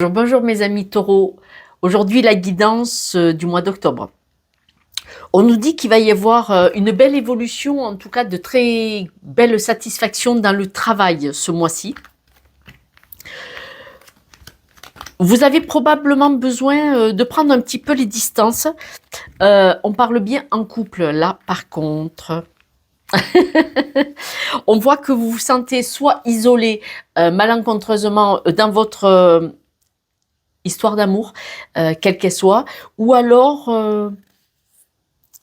Bonjour mes amis taureaux, aujourd'hui la guidance du mois d'octobre. On nous dit qu'il va y avoir une belle évolution, en tout cas de très belles satisfactions dans le travail ce mois-ci. Vous avez probablement besoin de prendre un petit peu les distances. On parle bien en couple là par contre. On voit que vous vous sentez soit isolé malencontreusement dans votre histoire d'amour, quelle qu'elle soit, ou alors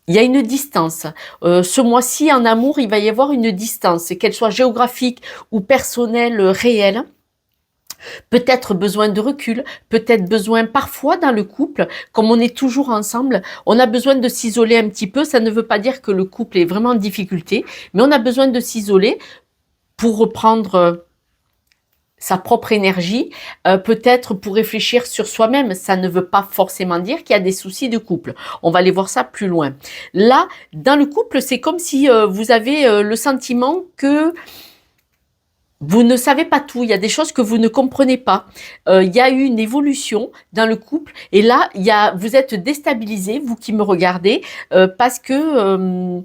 il y a une distance. Ce mois-ci, en amour, il va y avoir une distance, qu'elle soit géographique ou personnelle, réelle. Peut-être besoin de recul, peut-être besoin parfois dans le couple, comme on est toujours ensemble, on a besoin de s'isoler un petit peu. Ça ne veut pas dire que le couple est vraiment en difficulté, mais on a besoin de s'isoler pour reprendre sa propre énergie, peut-être pour réfléchir sur soi-même. Ça ne veut pas forcément dire qu'il y a des soucis de couple. On va aller voir ça plus loin. Là, dans le couple, c'est comme si vous avez le sentiment que vous ne savez pas tout. Il y a des choses que vous ne comprenez pas. Il y a eu une évolution dans le couple et là, vous êtes déstabilisé, vous qui me regardez, parce que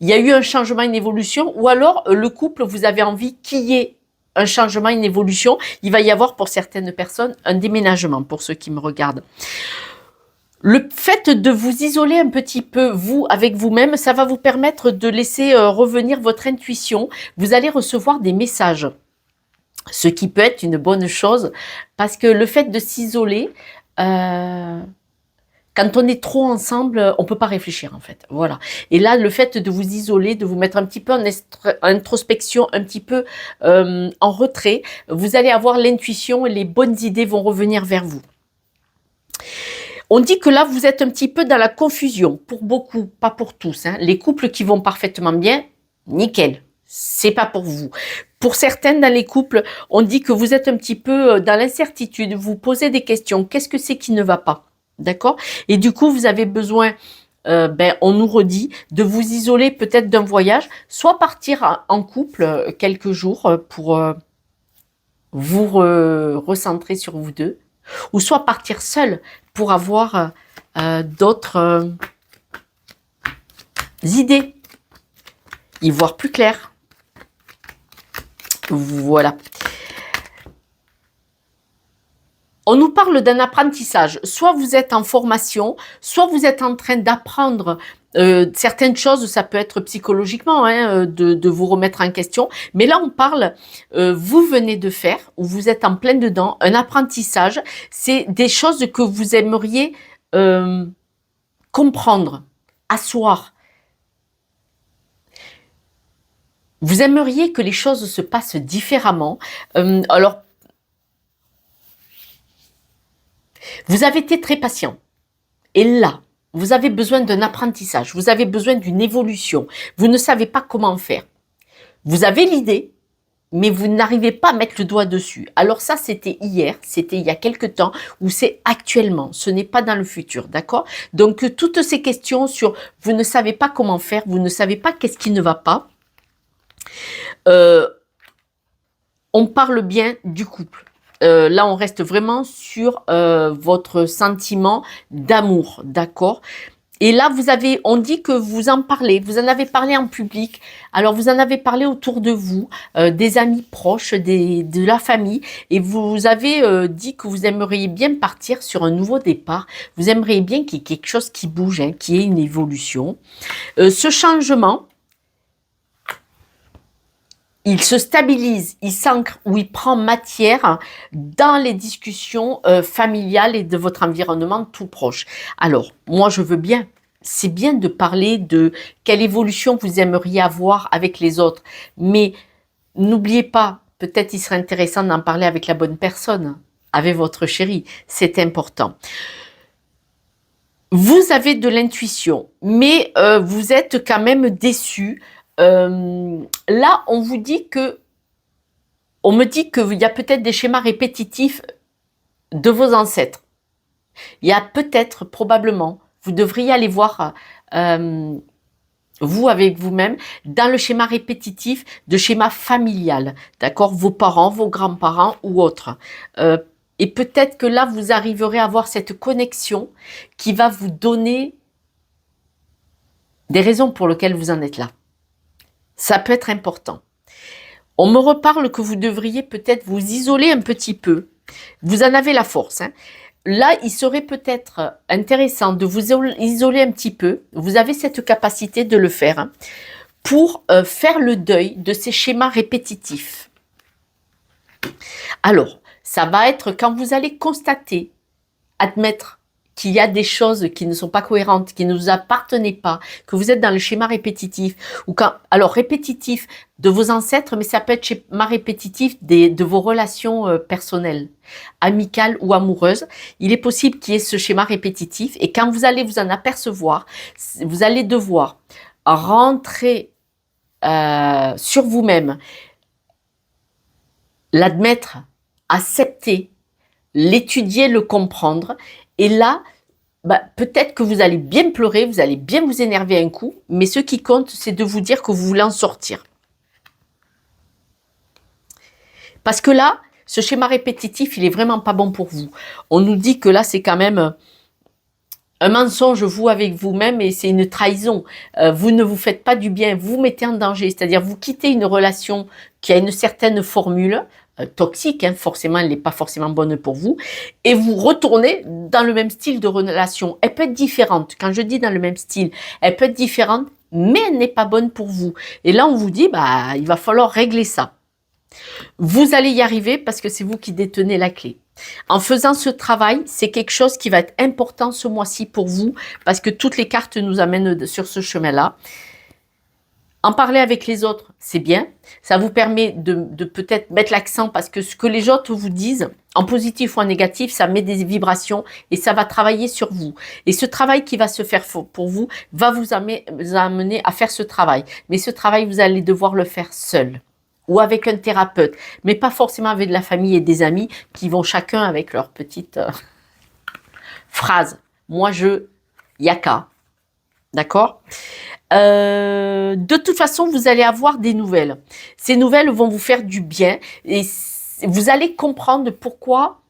il y a eu un changement, une évolution, ou alors le couple, vous avez envie qu'il y ait un changement, une évolution. Il va y avoir pour certaines personnes un déménagement, pour ceux qui me regardent. Le fait de vous isoler un petit peu, vous, avec vous-même, ça va vous permettre de laisser revenir votre intuition. Vous allez recevoir des messages, ce qui peut être une bonne chose, parce que le fait de s'isoler, quand on est trop ensemble, on peut pas réfléchir en fait. Voilà. Et là, le fait de vous isoler, de vous mettre un petit peu en introspection, un petit peu en retrait, vous allez avoir l'intuition et les bonnes idées vont revenir vers vous. On dit que là, vous êtes un petit peu dans la confusion, pour beaucoup, pas pour tous. Hein. Les couples qui vont parfaitement bien, nickel, c'est pas pour vous. Pour certaines, dans les couples, on dit que vous êtes un petit peu dans l'incertitude, vous posez des questions, qu'est-ce que c'est qui ne va pas? D'accord? Et du coup, vous avez besoin, on nous redit, de vous isoler peut-être d'un voyage, soit partir en couple quelques jours pour vous recentrer sur vous deux, ou soit partir seul pour avoir d'autres idées, y voir plus clair. Voilà. On nous parle d'un apprentissage. Soit vous êtes en formation, soit vous êtes en train d'apprendre certaines choses. Ça peut être psychologiquement, hein, de vous remettre en question. Mais là, on parle, vous venez de faire, ou vous êtes en plein dedans, un apprentissage. C'est des choses que vous aimeriez comprendre, asseoir. Vous aimeriez que les choses se passent différemment. Alors, vous avez été très patient. Et là, vous avez besoin d'un apprentissage, vous avez besoin d'une évolution. Vous ne savez pas comment faire. Vous avez l'idée, mais vous n'arrivez pas à mettre le doigt dessus. Alors ça, c'était hier, c'était il y a quelque temps, ou c'est actuellement, ce n'est pas dans le futur, d'accord? Donc, toutes ces questions sur vous ne savez pas comment faire, vous ne savez pas qu'est-ce qui ne va pas, on parle bien du couple. Là, on reste vraiment sur votre sentiment d'amour, d'accord? Et là, on dit que vous en parlez, vous en avez parlé en public. Alors, vous en avez parlé autour de vous, des amis proches, de la famille, et vous avez dit que vous aimeriez bien partir sur un nouveau départ. Vous aimeriez bien qu'il y ait quelque chose qui bouge, hein, qu'il y ait une évolution. Ce changement, il se stabilise, il s'ancre ou il prend matière dans les discussions familiales et de votre environnement tout proche. Alors, moi, je veux bien, c'est bien de parler de quelle évolution vous aimeriez avoir avec les autres, mais n'oubliez pas, peut-être il serait intéressant d'en parler avec la bonne personne, avec votre chéri, c'est important. Vous avez de l'intuition, mais vous êtes quand même déçu. Là, on me dit qu'il y a peut-être des schémas répétitifs de vos ancêtres. Il y a peut-être, probablement, vous devriez aller voir, vous avec vous-même, dans le schéma répétitif de schéma familial, d'accord? Vos parents, vos grands-parents ou autres. Et peut-être que là, vous arriverez à avoir cette connexion qui va vous donner des raisons pour lesquelles vous en êtes là. Ça peut être important. On me reparle que vous devriez peut-être vous isoler un petit peu. Vous en avez la force, hein. Là, il serait peut-être intéressant de vous isoler un petit peu. Vous avez cette capacité de le faire, hein, pour faire le deuil de ces schémas répétitifs. Alors, ça va être quand vous allez constater, admettre qu'il y a des choses qui ne sont pas cohérentes, qui ne vous appartenaient pas, que vous êtes dans le schéma répétitif, ou quand, alors répétitif de vos ancêtres, mais ça peut être schéma répétitif de vos relations personnelles, amicales ou amoureuses. Il est possible qu'il y ait ce schéma répétitif, et quand vous allez vous en apercevoir, vous allez devoir rentrer sur vous-même, l'admettre, accepter, l'étudier, le comprendre. Et là, peut-être que vous allez bien pleurer, vous allez bien vous énerver un coup, mais ce qui compte, c'est de vous dire que vous voulez en sortir. Parce que là, ce schéma répétitif, il est vraiment pas bon pour vous. On nous dit que là, c'est quand même un mensonge, vous, avec vous-même, et c'est une trahison. Vous ne vous faites pas du bien, vous mettez en danger. C'est-à-dire, vous quittez une relation qui a une certaine formule, toxique, hein, forcément, elle n'est pas forcément bonne pour vous, et vous retournez dans le même style de relation. Elle peut être différente. Quand je dis dans le même style, elle peut être différente, mais elle n'est pas bonne pour vous. Et là, on vous dit, il va falloir régler ça. Vous allez y arriver parce que c'est vous qui détenez la clé. En faisant ce travail, c'est quelque chose qui va être important ce mois-ci pour vous, parce que toutes les cartes nous amènent sur ce chemin-là. En parler avec les autres, c'est bien. Ça vous permet de peut-être mettre l'accent, parce que ce que les autres vous disent, en positif ou en négatif, ça met des vibrations et ça va travailler sur vous. Et ce travail qui va se faire pour vous va vous amener à faire ce travail. Mais ce travail, vous allez devoir le faire seul ou avec un thérapeute, mais pas forcément avec de la famille et des amis qui vont chacun avec leur petite phrase. Moi, yaka. D'accord ? De toute façon, vous allez avoir des nouvelles. Ces nouvelles vont vous faire du bien et vous allez comprendre pourquoi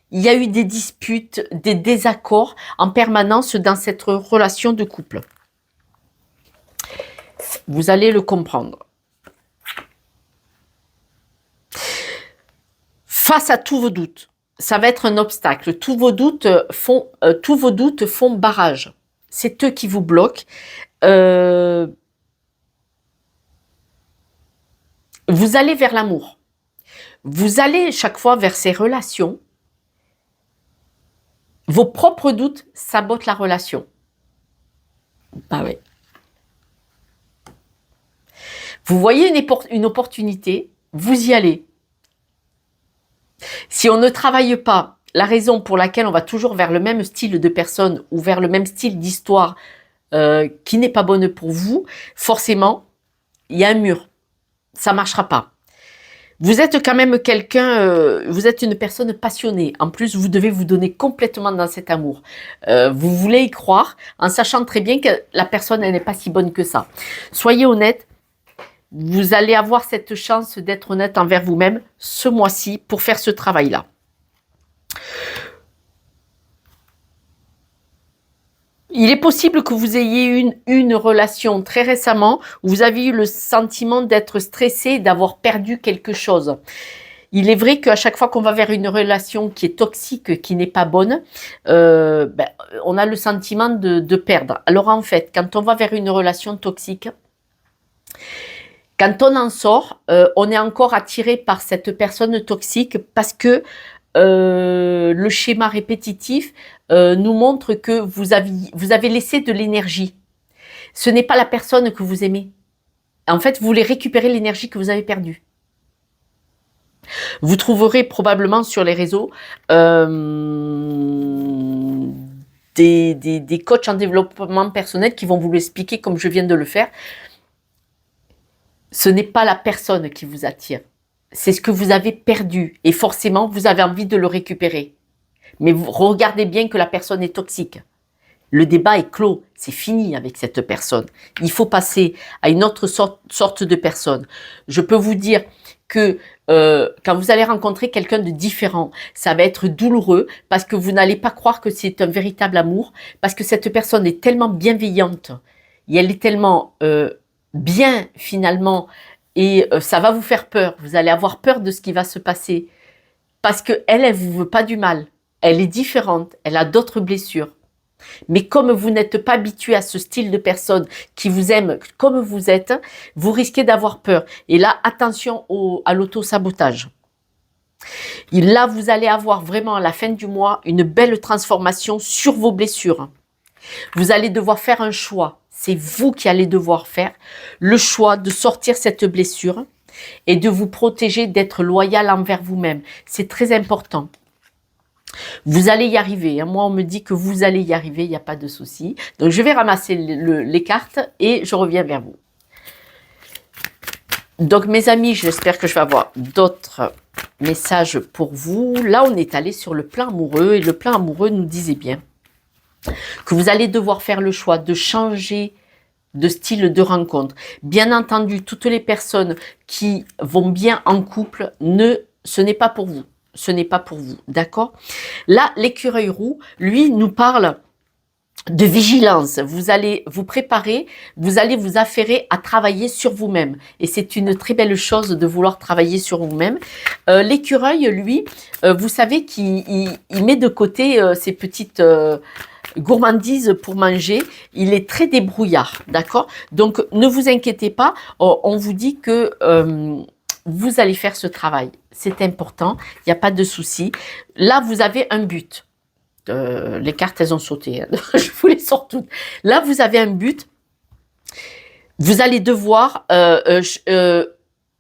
il y a eu des disputes, des désaccords en permanence dans cette relation de couple. Vous allez le comprendre. Face à tous vos doutes, ça va être un obstacle. Tous vos doutes font barrage. C'est eux qui vous bloquent. Vous allez vers l'amour. Vous allez chaque fois vers ces relations. Vos propres doutes sabotent la relation. Bah oui. Vous voyez une opportunité, vous y allez. Si on ne travaille pas, la raison pour laquelle on va toujours vers le même style de personne ou vers le même style d'histoire qui n'est pas bonne pour vous, forcément, il y a un mur. Ça ne marchera pas. Vous êtes quand même quelqu'un, vous êtes une personne passionnée. En plus, vous devez vous donner complètement dans cet amour. Vous voulez y croire en sachant très bien que la personne elle n'est pas si bonne que ça. Soyez honnête. Vous allez avoir cette chance d'être honnête envers vous-même ce mois-ci pour faire ce travail-là. Il est possible que vous ayez eu une relation très récemment où vous avez eu le sentiment d'être stressé, d'avoir perdu quelque chose. Il est vrai qu'à chaque fois qu'on va vers une relation qui est toxique, qui n'est pas bonne, on a le sentiment de perdre. Alors en fait, quand on va vers une relation toxique, quand on en sort, on est encore attiré par cette personne toxique parce que le schéma répétitif nous montre que vous avez laissé de l'énergie. Ce n'est pas la personne que vous aimez. En fait, vous voulez récupérer l'énergie que vous avez perdue. Vous trouverez probablement sur les réseaux des coachs en développement personnel qui vont vous l'expliquer comme je viens de le faire. Ce n'est pas la personne qui vous attire. C'est ce que vous avez perdu. Et forcément, vous avez envie de le récupérer. Mais vous regardez bien que la personne est toxique. Le débat est clos. C'est fini avec cette personne. Il faut passer à une autre sorte de personne. Je peux vous dire que quand vous allez rencontrer quelqu'un de différent, ça va être douloureux parce que vous n'allez pas croire que c'est un véritable amour, parce que cette personne est tellement bienveillante et elle est tellement bien finalement, et ça va vous faire peur. Vous allez avoir peur de ce qui va se passer parce que elle vous veut pas du mal. Elle est différente, elle a d'autres blessures. Mais comme vous n'êtes pas habitué à ce style de personne qui vous aime comme vous êtes, vous risquez d'avoir peur. Et là, attention à l'auto-sabotage. Et là, vous allez avoir vraiment à la fin du mois une belle transformation sur vos blessures. Vous allez devoir faire un choix. C'est vous qui allez devoir faire le choix de sortir cette blessure et de vous protéger, d'être loyal envers vous-même. C'est très important. Vous allez y arriver. Moi, on me dit que vous allez y arriver, il n'y a pas de souci. Donc, je vais ramasser les cartes et je reviens vers vous. Donc, mes amis, j'espère que je vais avoir d'autres messages pour vous. Là, on est allé sur le plan amoureux et le plan amoureux nous disait bien que vous allez devoir faire le choix de changer de style de rencontre. Bien entendu, toutes les personnes qui vont bien en couple, ce n'est pas pour vous. Ce n'est pas pour vous, d'accord? Là, l'écureuil roux, lui, nous parle de vigilance. Vous allez vous préparer, vous allez vous affairer à travailler sur vous-même. Et c'est une très belle chose de vouloir travailler sur vous-même. L'écureuil, lui, vous savez qu'il met de côté ses petites gourmandises pour manger. Il est très débrouillard, d'accord? Donc, ne vous inquiétez pas, on vous dit que vous allez faire ce travail. C'est important, il n'y a pas de souci. Là, vous avez un but. Les cartes, elles ont sauté. Hein. Je vous les sors toutes. Là, vous avez un but. Vous allez devoir...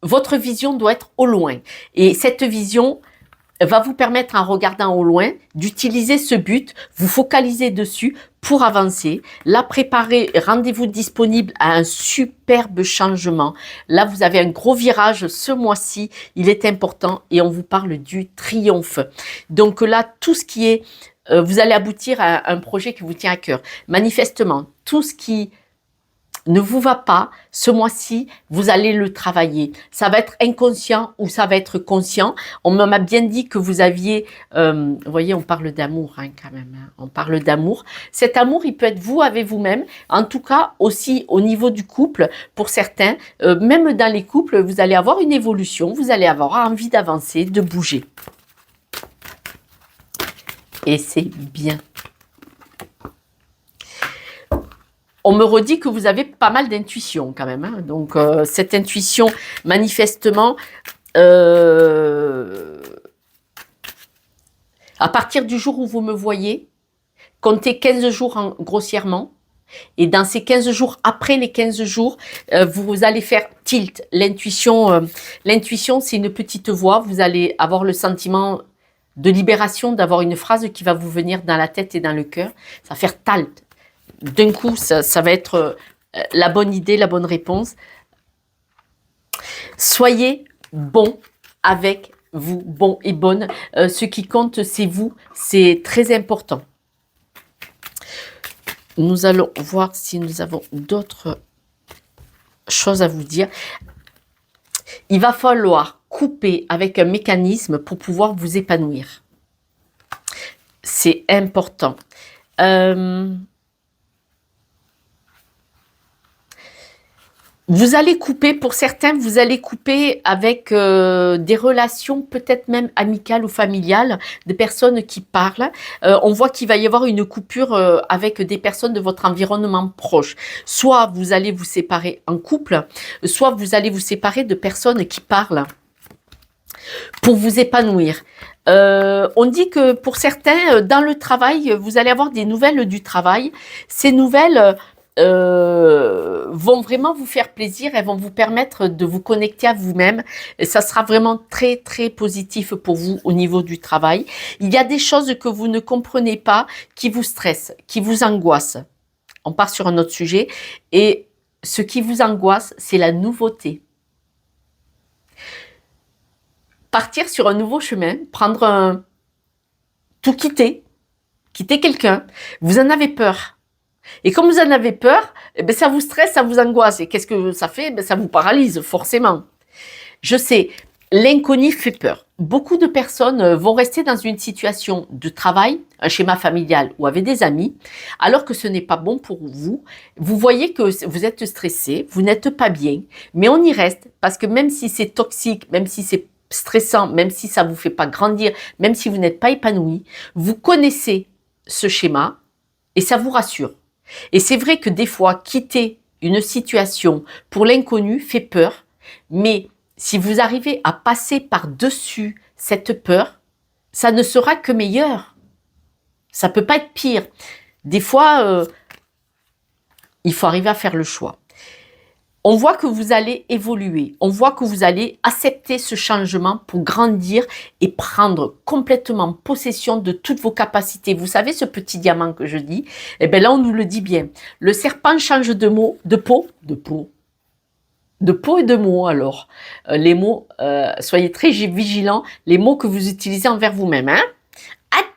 votre vision doit être au loin. Et cette vision va vous permettre, en regardant au loin, d'utiliser ce but, vous focaliser dessus pour avancer. Là, préparez, rendez-vous disponible à un superbe changement. Là, vous avez un gros virage ce mois-ci, il est important et on vous parle du triomphe. Donc là, tout ce qui est, vous allez aboutir à un projet qui vous tient à cœur. Manifestement, tout ce qui ne vous va pas, ce mois-ci, vous allez le travailler. Ça va être inconscient ou ça va être conscient. On m'a bien dit que vous aviez, vous voyez, on parle d'amour hein, quand même, hein. On parle d'amour. Cet amour, il peut être vous avec vous-même. En tout cas, aussi au niveau du couple, pour certains, même dans les couples, vous allez avoir une évolution, vous allez avoir envie d'avancer, de bouger. Et c'est bien. On me redit que vous avez pas mal d'intuition quand même. Hein. Donc, cette intuition, manifestement, à partir du jour où vous me voyez, comptez 15 jours grossièrement. Et dans ces 15 jours, après les 15 jours, vous allez faire tilt. L'intuition, c'est une petite voix. Vous allez avoir le sentiment de libération, d'avoir une phrase qui va vous venir dans la tête et dans le cœur. Ça va faire tilt. D'un coup, ça va être la bonne idée, la bonne réponse. Soyez bon avec vous, bon et bonne. Ce qui compte, c'est vous. C'est très important. Nous allons voir si nous avons d'autres choses à vous dire. Il va falloir couper avec un mécanisme pour pouvoir vous épanouir. C'est important. Vous allez couper, pour certains, vous allez couper avec des relations peut-être même amicales ou familiales, de personnes qui parlent. On voit qu'il va y avoir une coupure avec des personnes de votre environnement proche. Soit vous allez vous séparer en couple, soit vous allez vous séparer de personnes qui parlent pour vous épanouir. On dit que pour certains, dans le travail, vous allez avoir des nouvelles du travail. Ces nouvelles... vont vraiment vous faire plaisir, elles vont vous permettre de vous connecter à vous-même. Ça sera vraiment très très positif pour vous au niveau du travail. Il y a des choses que vous ne comprenez pas, qui vous stressent, qui vous angoissent. On part sur un autre sujet. Et ce qui vous angoisse, c'est la nouveauté. Partir sur un nouveau chemin, prendre tout quitter quelqu'un, vous en avez peur. Et comme vous en avez peur, eh bien, ça vous stresse, ça vous angoisse. Et qu'est-ce que ça fait? Ça vous paralyse, forcément. Je sais, L'inconnu fait peur. Beaucoup de personnes vont rester dans une situation de travail, un schéma familial ou avec des amis, alors que ce n'est pas bon pour vous. Vous voyez que vous êtes stressé, vous n'êtes pas bien, mais on y reste parce que même si c'est toxique, même si c'est stressant, même si ça ne vous fait pas grandir, même si vous n'êtes pas épanoui, vous connaissez ce schéma et ça vous rassure. Et c'est vrai que des fois, quitter une situation pour l'inconnu fait peur, mais si vous arrivez à passer par-dessus cette peur, ça ne sera que meilleur. Ça ne peut pas être pire. Des fois, il faut arriver à faire le choix. On voit que vous allez évoluer. On voit que vous allez accepter ce changement pour grandir et prendre complètement possession de toutes vos capacités. Vous savez, ce petit diamant que je dis, eh bien là, on nous le dit bien. Le serpent change de peau et de mots alors. Les mots, soyez très vigilants, les mots que vous utilisez envers vous-même. Hein.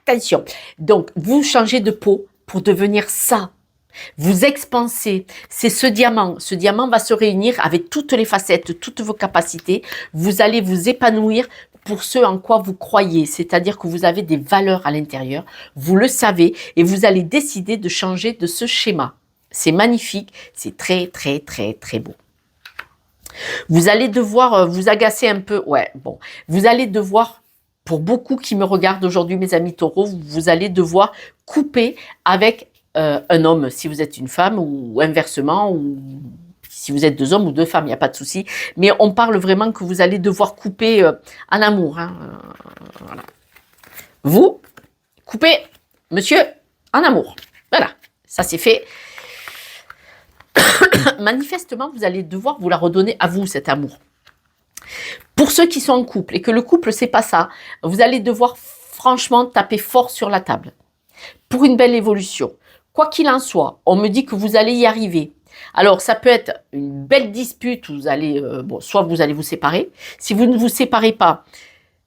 Attention. Donc, vous changez de peau pour devenir ça. Vous expansez. C'est ce diamant. Ce diamant va se réunir avec toutes les facettes, toutes vos capacités. Vous allez vous épanouir pour ce en quoi vous croyez. C'est-à-dire que vous avez des valeurs à l'intérieur. Vous le savez et vous allez décider de changer de ce schéma. C'est magnifique. C'est très, très, très, très beau. Vous allez devoir vous agacer un peu. Ouais, bon. Vous allez devoir, pour beaucoup qui me regardent aujourd'hui, mes amis taureaux, vous allez devoir couper avec un homme, si vous êtes une femme, ou inversement, ou si vous êtes deux hommes ou deux femmes, il n'y a pas de souci. Mais on parle vraiment que vous allez devoir couper en amour. Hein, voilà. Vous, coupez, monsieur, en amour. Voilà, ça c'est fait. Manifestement, vous allez devoir vous la redonner à vous, cet amour. Pour ceux qui sont en couple et que le couple, c'est pas ça, vous allez devoir franchement taper fort sur la table pour une belle évolution. Quoi qu'il en soit, on me dit que vous allez y arriver. Alors, ça peut être une belle dispute où vous allez, soit vous allez vous séparer. Si vous ne vous séparez pas,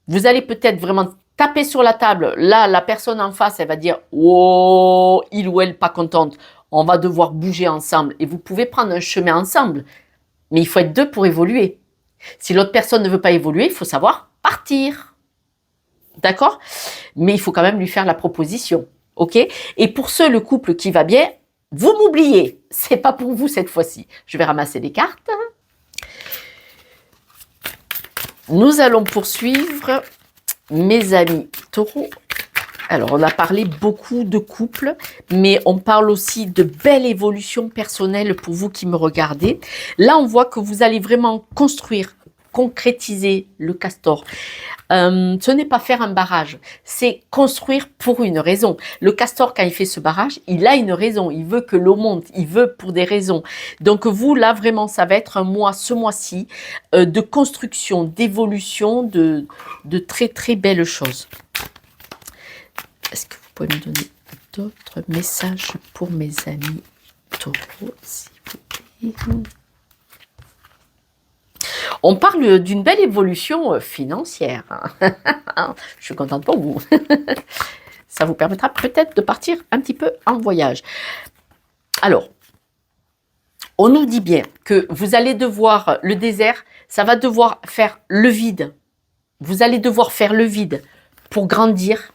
vous allez peut-être vraiment taper sur la table. Là, la personne en face, elle va dire « Oh, il ou elle pas contente. On va devoir bouger ensemble. » Et vous pouvez prendre un chemin ensemble. Mais il faut être deux pour évoluer. Si l'autre personne ne veut pas évoluer, il faut savoir partir. D'accord? Mais il faut quand même lui faire la proposition. Ok? Et pour ceux, le couple qui va bien, vous m'oubliez. C'est pas pour vous cette fois-ci. Je vais ramasser les cartes. Nous allons poursuivre, mes amis taureaux. Alors, on a parlé beaucoup de couples, mais on parle aussi de belles évolutions personnelles pour vous qui me regardez. Là, on voit que vous allez vraiment construire, concrétiser le castor. Ce n'est pas faire un barrage, c'est construire pour une raison. Le castor, quand il fait ce barrage, il a une raison. Il veut que l'eau monte, il veut pour des raisons. Donc vous, là, vraiment, ça va être un mois, ce mois-ci, de construction, d'évolution, de très, très belles choses. Est-ce que vous pouvez me donner d'autres messages pour mes amis taureaux, s'il vous plaît? On parle d'une belle évolution financière. Je suis contente pour vous. Ça vous permettra peut-être de partir un petit peu en voyage. Alors, on nous dit bien que vous allez devoir, le désert, ça va devoir faire le vide. Vous allez devoir faire le vide pour grandir.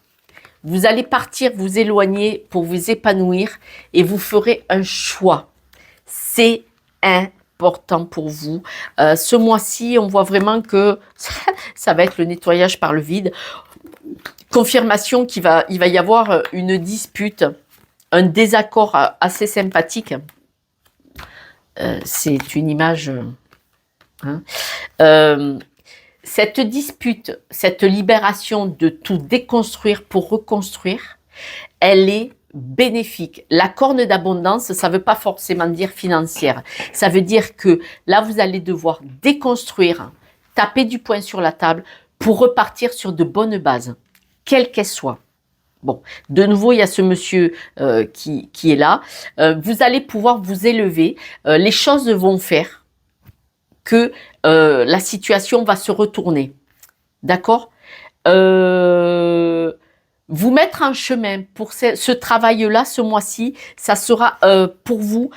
Vous allez partir, vous éloigner pour vous épanouir et vous ferez un choix. C'est important pour vous. Ce mois-ci, on voit vraiment que ça va être le nettoyage par le vide. Confirmation il va y avoir une dispute, un désaccord assez sympathique. C'est une image... Hein. Cette dispute, cette libération de tout déconstruire pour reconstruire, elle est bénéfique. La corne d'abondance, ça ne veut pas forcément dire financière. Ça veut dire que là, vous allez devoir déconstruire, taper du poing sur la table pour repartir sur de bonnes bases, quelles qu'elles soient. Bon, de nouveau, il y a ce monsieur qui est là. Vous allez pouvoir vous élever. Les choses vont faire que la situation va se retourner. D'accord? Vous mettre en chemin pour ce travail-là, ce mois-ci, ça sera pour vous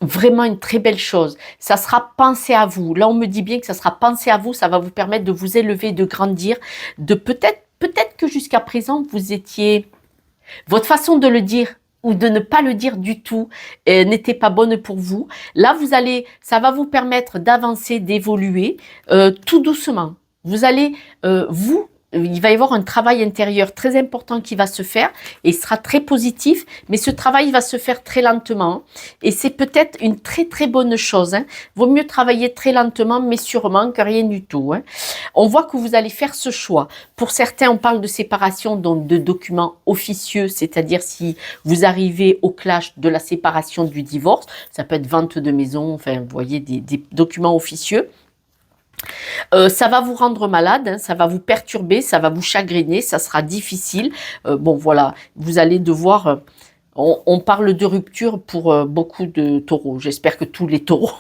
vraiment une très belle chose. Ça sera pensé à vous. Là, on me dit bien que ça sera pensé à vous. Ça va vous permettre de vous élever, de grandir, de peut-être que jusqu'à présent, vous étiez... Votre façon de le dire ou de ne pas le dire du tout n'était pas bonne pour vous. Là, ça va vous permettre d'avancer, d'évoluer tout doucement. Vous allez, il va y avoir un travail intérieur très important qui va se faire et il sera très positif, mais ce travail va se faire très lentement et c'est peut-être une très très bonne chose. Vaut mieux travailler très lentement, mais sûrement que rien du tout. On voit que vous allez faire ce choix. Pour certains, on parle de séparation, donc de documents officieux, c'est-à-dire si vous arrivez au clash de la séparation du divorce, ça peut être vente de maison, enfin, vous voyez, des documents officieux. Ça va vous rendre malade, ça va vous perturber, ça va vous chagriner, ça sera difficile. Bon, voilà, vous allez devoir... on parle de rupture pour beaucoup de taureaux. J'espère que tous les taureaux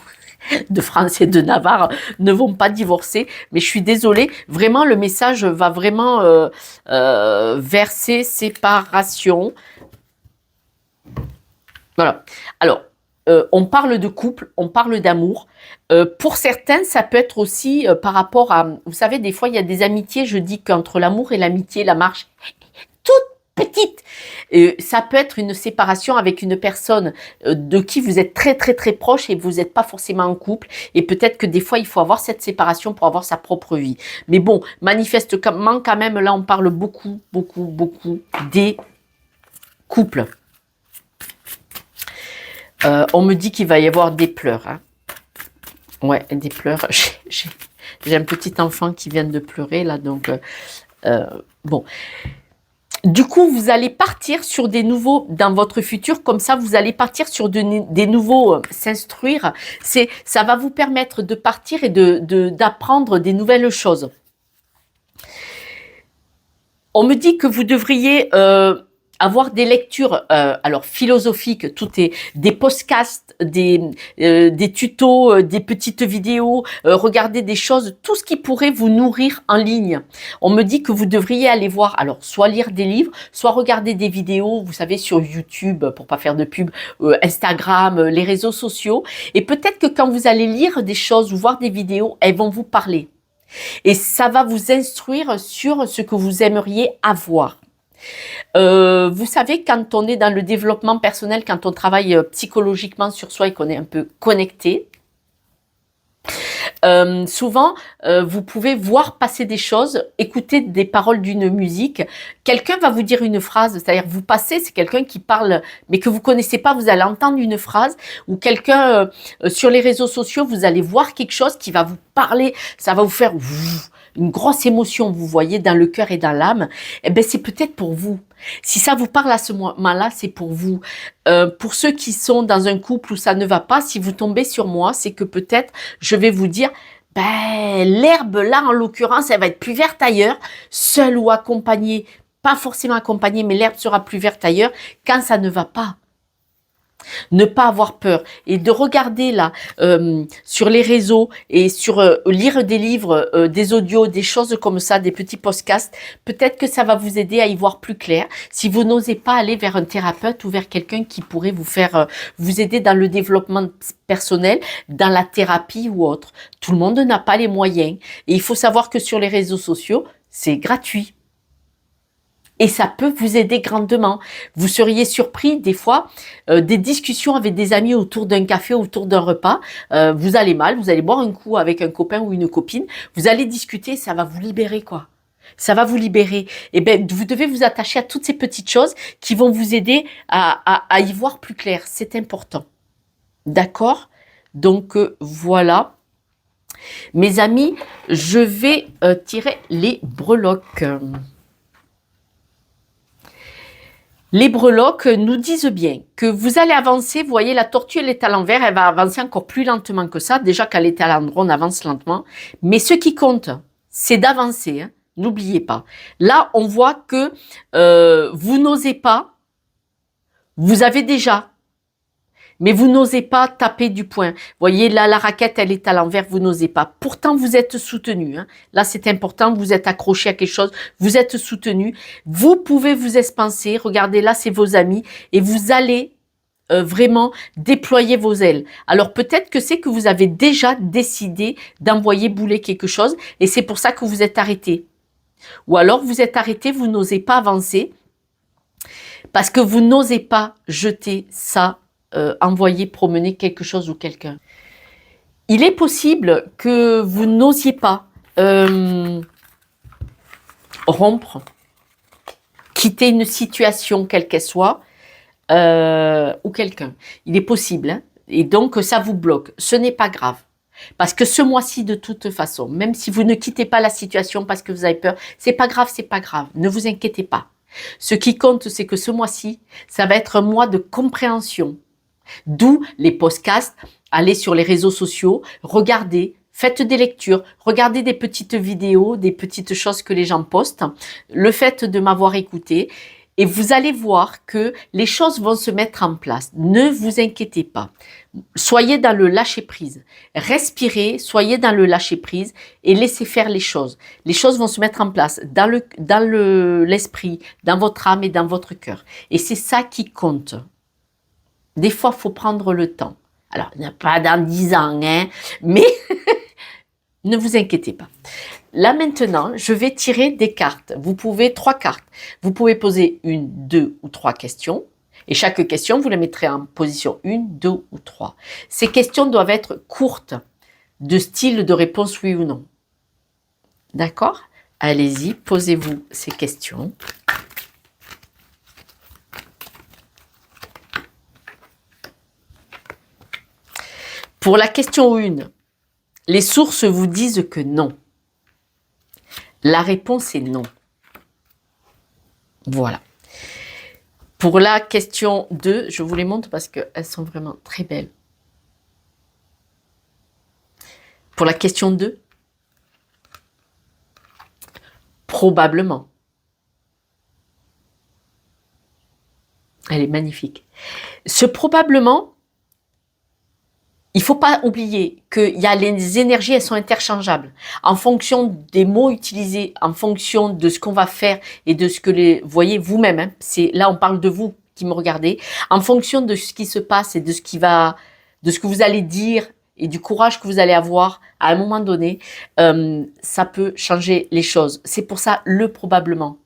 de France et de Navarre ne vont pas divorcer, mais je suis désolée, vraiment le message va vraiment vers ces séparations. Voilà. Alors, on parle de couple, on parle d'amour. Pour certains, ça peut être aussi par rapport à... Vous savez, des fois, il y a des amitiés, je dis qu'entre l'amour et l'amitié, la marche toute petite. Ça peut être une séparation avec une personne de qui vous êtes très très très proche et vous n'êtes pas forcément en couple. Et peut-être que des fois, il faut avoir cette séparation pour avoir sa propre vie. Mais bon, manifestement, quand même, là, on parle beaucoup, beaucoup, beaucoup des couples. On me dit qu'il va y avoir des pleurs. Hein. Ouais, des pleurs. J'ai un petit enfant qui vient de pleurer, là, donc... bon. Du coup, vous allez partir sur des nouveaux, dans votre futur, comme ça, vous allez partir sur des nouveaux, s'instruire. Ça va vous permettre de partir et d'apprendre des nouvelles choses. On me dit que vous devriez... avoir des lectures alors philosophiques, tout est des podcasts, des tutos, des petites vidéos, regarder des choses, tout ce qui pourrait vous nourrir en ligne. On me dit que vous devriez aller voir, alors soit lire des livres, soit regarder des vidéos, vous savez, sur YouTube, pour pas faire de pub, Instagram, les réseaux sociaux. Et peut-être que quand vous allez lire des choses ou voir des vidéos, elles vont vous parler. Et ça va vous instruire sur ce que vous aimeriez avoir. Vous savez, quand on est dans le développement personnel, quand on travaille psychologiquement sur soi et qu'on est un peu connecté, souvent, vous pouvez voir passer des choses, écouter des paroles d'une musique. Quelqu'un va vous dire une phrase, c'est-à-dire vous passez, c'est quelqu'un qui parle, mais que vous connaissez pas, vous allez entendre une phrase, ou quelqu'un sur les réseaux sociaux, vous allez voir quelque chose qui va vous parler, ça va vous faire une grosse émotion, vous voyez, dans le cœur et dans l'âme. Eh ben, c'est peut-être pour vous. Si ça vous parle à ce moment-là, c'est pour vous. Pour ceux qui sont dans un couple où ça ne va pas, si vous tombez sur moi, c'est que peut-être je vais vous dire, ben, l'herbe là, en l'occurrence, elle va être plus verte ailleurs, seule ou accompagnée, pas forcément accompagnée, mais l'herbe sera plus verte ailleurs quand ça ne va pas. Ne pas avoir peur et de regarder là sur les réseaux et sur lire des livres, des audios, des choses comme ça, des petits podcasts, peut-être que ça va vous aider à y voir plus clair. Si vous n'osez pas aller vers un thérapeute ou vers quelqu'un qui pourrait vous faire vous aider dans le développement personnel, dans la thérapie ou autre. Tout le monde n'a pas les moyens et il faut savoir que sur les réseaux sociaux, c'est gratuit. Et ça peut vous aider grandement. Vous seriez surpris des fois, des discussions avec des amis autour d'un café, autour d'un repas. Vous allez mal, vous allez boire un coup avec un copain ou une copine. Vous allez discuter, ça va vous libérer quoi. Ça va vous libérer. Et ben, vous devez vous attacher à toutes ces petites choses qui vont vous aider à y voir plus clair. C'est important. D'accord ? Donc voilà. Mes amis, je vais tirer les breloques. Les breloques nous disent bien que vous allez avancer. Vous voyez, la tortue, elle est à l'envers. Elle va avancer encore plus lentement que ça. Déjà qu'elle est à l'endroit, on avance lentement. Mais ce qui compte, c'est d'avancer. Hein. N'oubliez pas. Là, on voit que vous n'osez pas. Vous avez déjà. Mais vous n'osez pas taper du poing. Vous voyez, là, la raquette, elle est à l'envers, vous n'osez pas. Pourtant, vous êtes soutenu. Hein. Là, c'est important, vous êtes accroché à quelque chose, vous êtes soutenu. Vous pouvez vous expanser. Regardez, là, c'est vos amis. Et vous allez vraiment déployer vos ailes. Alors peut-être que c'est que vous avez déjà décidé d'envoyer bouler quelque chose et c'est pour ça que vous êtes arrêté. Ou alors vous êtes arrêté, vous n'osez pas avancer parce que vous n'osez pas jeter ça, envoyer promener quelque chose ou quelqu'un. Il est possible que vous n'osiez pas rompre, quitter une situation quelle qu'elle soit, ou quelqu'un. Il est possible, hein, et donc ça vous bloque. Ce n'est pas grave. Parce que ce mois-ci, de toute façon, même si vous ne quittez pas la situation parce que vous avez peur, c'est pas grave, c'est pas grave. Ne vous inquiétez pas. Ce qui compte, c'est que ce mois-ci, ça va être un mois de compréhension. D'où les podcasts, allez sur les réseaux sociaux, regardez, faites des lectures, regardez des petites vidéos, des petites choses que les gens postent, le fait de m'avoir écouté, et vous allez voir que les choses vont se mettre en place. Ne vous inquiétez pas. Soyez dans le lâcher-prise. Respirez, soyez dans le lâcher-prise et laissez faire les choses. Les choses vont se mettre en place dans l'esprit, dans votre âme et dans votre cœur. Et c'est ça qui compte. Des fois, il faut prendre le temps. Alors, pas dans 10 ans, hein, mais ne vous inquiétez pas. Là, maintenant, je vais tirer des cartes. Vous pouvez 3 cartes. Vous pouvez poser 1, 2 ou 3 questions. Et chaque question, vous la mettrez en position 1, 2 ou 3. Ces questions doivent être courtes, de style de réponse oui ou non. D'accord? Allez-y, posez-vous ces questions. Pour la question 1, les sources vous disent que non. La réponse est non. Voilà. Pour la question 2, je vous les montre parce qu'elles sont vraiment très belles. Pour la question 2, probablement. Elle est magnifique. Ce probablement, il ne faut pas oublier que les énergies, elles sont interchangeables. En fonction des mots utilisés, en fonction de ce qu'on va faire et de ce que vous voyez vous-même, hein, là on parle de vous qui me regardez, en fonction de ce qui se passe et de ce que vous allez dire et du courage que vous allez avoir à un moment donné, ça peut changer les choses. C'est pour ça le probablement.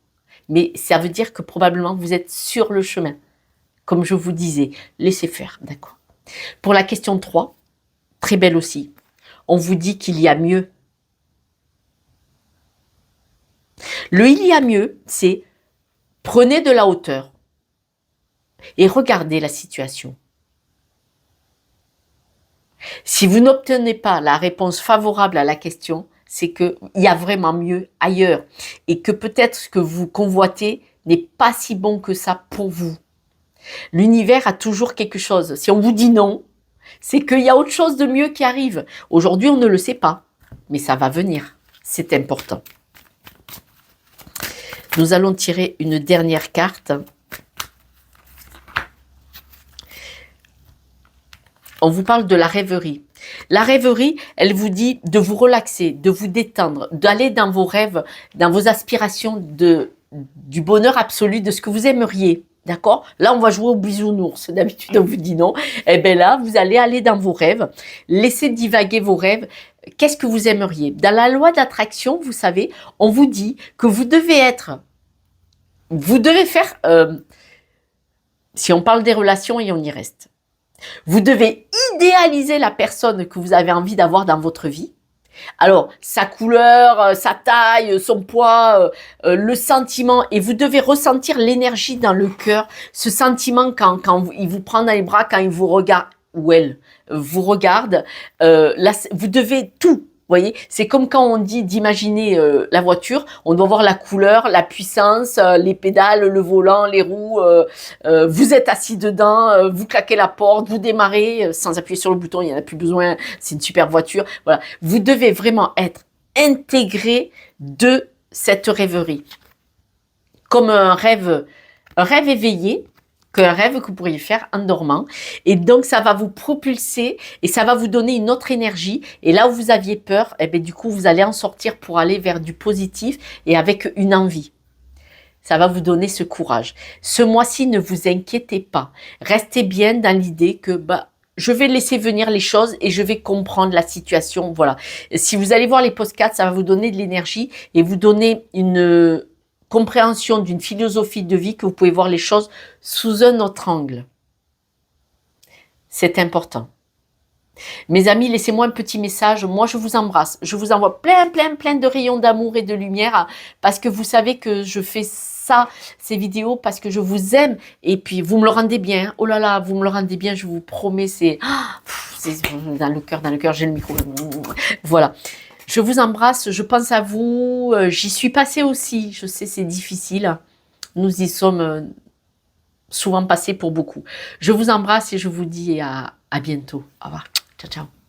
Mais ça veut dire que probablement vous êtes sur le chemin. Comme je vous disais, laissez faire, d'accord. Pour la question 3, très belle aussi, on vous dit qu'il y a mieux. Le il y a mieux, c'est prenez de la hauteur et regardez la situation. Si vous n'obtenez pas la réponse favorable à la question, c'est qu'il y a vraiment mieux ailleurs et que peut-être ce que vous convoitez n'est pas si bon que ça pour vous. L'univers a toujours quelque chose. Si on vous dit non, c'est qu'il y a autre chose de mieux qui arrive. Aujourd'hui, on ne le sait pas, mais ça va venir. C'est important. Nous allons tirer une dernière carte. On vous parle de la rêverie. La rêverie, elle vous dit de vous relaxer, de vous détendre, d'aller dans vos rêves, dans vos aspirations du bonheur absolu, de ce que vous aimeriez. D'accord? Là, on va jouer au bisounours. D'habitude, on vous dit non. Eh bien là, vous allez aller dans vos rêves. Laissez divaguer vos rêves. Qu'est-ce que vous aimeriez? Dans la loi d'attraction, vous savez, on vous dit que vous devez faire, si on parle des relations et on y reste, vous devez idéaliser la personne que vous avez envie d'avoir dans votre vie. Alors, sa couleur, sa taille, son poids, le sentiment, et vous devez ressentir l'énergie dans le cœur, ce sentiment quand il vous prend dans les bras, quand il vous regarde, ou elle vous regarde, là, vous devez tout. Vous voyez, c'est comme quand on dit d'imaginer la voiture, on doit voir la couleur, la puissance, les pédales, le volant, les roues, vous êtes assis dedans, vous claquez la porte, vous démarrez sans appuyer sur le bouton, il n'y en a plus besoin, c'est une super voiture. Voilà, vous devez vraiment être intégré de cette rêverie. Comme un rêve éveillé, qu'un rêve que vous pourriez faire en dormant. Et donc, ça va vous propulser et ça va vous donner une autre énergie. Et là où vous aviez peur, eh bien, du coup, vous allez en sortir pour aller vers du positif et avec une envie. Ça va vous donner ce courage. Ce mois-ci, ne vous inquiétez pas. Restez bien dans l'idée que je vais laisser venir les choses et je vais comprendre la situation. Voilà. Si vous allez voir les podcasts, ça va vous donner de l'énergie et vous donner une compréhension d'une philosophie de vie que vous pouvez voir les choses sous un autre angle. C'est important. Mes amis, laissez-moi un petit message. Moi, je vous embrasse. Je vous envoie plein de rayons d'amour et de lumière parce que vous savez que je fais ça, ces vidéos, parce que je vous aime. Et puis, vous me le rendez bien. Oh là là, vous me le rendez bien, je vous promets. C'est dans le cœur, j'ai le micro. Voilà. Je vous embrasse, je pense à vous. J'y suis passée aussi. Je sais, c'est difficile. Nous y sommes souvent passés pour beaucoup. Je vous embrasse et je vous dis à bientôt. Au revoir. Ciao, ciao.